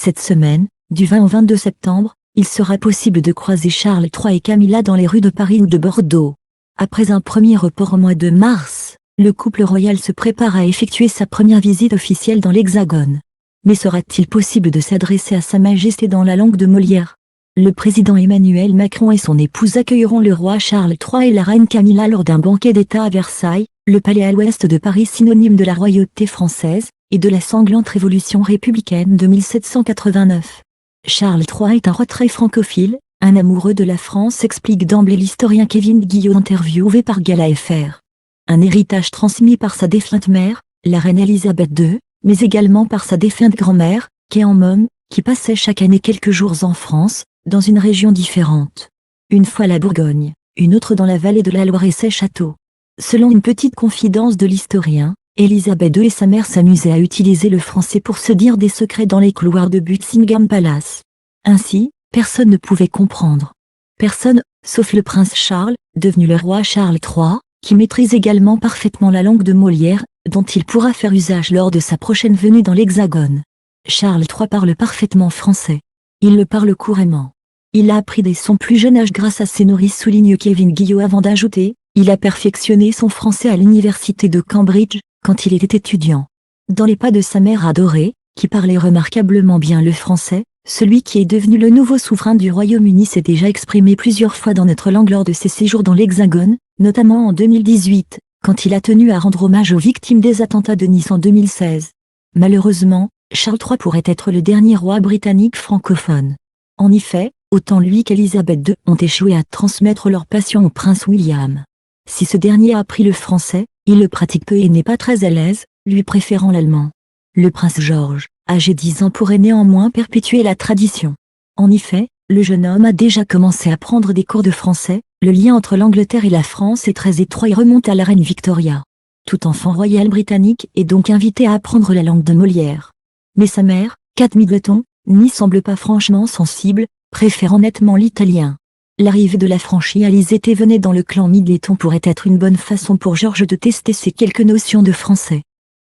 Cette semaine, du 20 au 22 septembre, il sera possible de croiser Charles III et Camilla dans les rues de Paris ou de Bordeaux. Après un premier report au mois de mars, le couple royal se prépare à effectuer sa première visite officielle dans l'Hexagone. Mais sera-t-il possible de s'adresser à Sa Majesté dans la langue de Molière? Le président Emmanuel Macron et son épouse accueilleront le roi Charles III et la reine Camilla lors d'un banquet d'État à Versailles, le palais à l'ouest de Paris synonyme de la royauté française et de la sanglante révolution républicaine de 1789. Charles III est un roi très francophile, un amoureux de la France, explique d'emblée l'historien Kevin Guillot interviewé par Gala FR. Un héritage transmis par sa défunte mère, la reine Elisabeth II, mais également par sa défunte grand-mère, Kay en Môme, qui passait chaque année quelques jours en France, dans une région différente. Une fois la Bourgogne, une autre dans la vallée de la Loire et ses châteaux. Selon une petite confidence de l'historien, Elisabeth II et sa mère s'amusaient à utiliser le français pour se dire des secrets dans les couloirs de Buckingham Palace. Ainsi, personne ne pouvait comprendre. Personne, sauf le prince Charles, devenu le roi Charles III, qui maîtrise également parfaitement la langue de Molière, dont il pourra faire usage lors de sa prochaine venue dans l'Hexagone. Charles III parle parfaitement français. Il le parle couramment. Il l'a appris dès son plus jeune âge grâce à ses nourrices, souligne Kevin Guillot avant d'ajouter, il a perfectionné son français à l'université de Cambridge, quand il était étudiant. Dans les pas de sa mère adorée, qui parlait remarquablement bien le français, celui qui est devenu le nouveau souverain du Royaume-Uni s'est déjà exprimé plusieurs fois dans notre langue lors de ses séjours dans l'Hexagone, notamment en 2018, quand il a tenu à rendre hommage aux victimes des attentats de Nice en 2016. Malheureusement, Charles III pourrait être le dernier roi britannique francophone. En effet, autant lui qu'Elisabeth II ont échoué à transmettre leur passion au prince William. Si ce dernier a appris le français, il le pratique peu et n'est pas très à l'aise, lui préférant l'allemand. Le prince George, âgé 10 ans, pourrait néanmoins perpétuer la tradition. En effet, le jeune homme a déjà commencé à prendre des cours de français, le lien entre l'Angleterre et la France est très étroit et remonte à la reine Victoria. Tout enfant royal britannique est donc invité à apprendre la langue de Molière. Mais sa mère, Kate Middleton, n'y semble pas franchement sensible, préférant nettement l'italien. L'arrivée de la franchise venait dans le clan Middleton pourrait être une bonne façon pour George de tester ses quelques notions de français.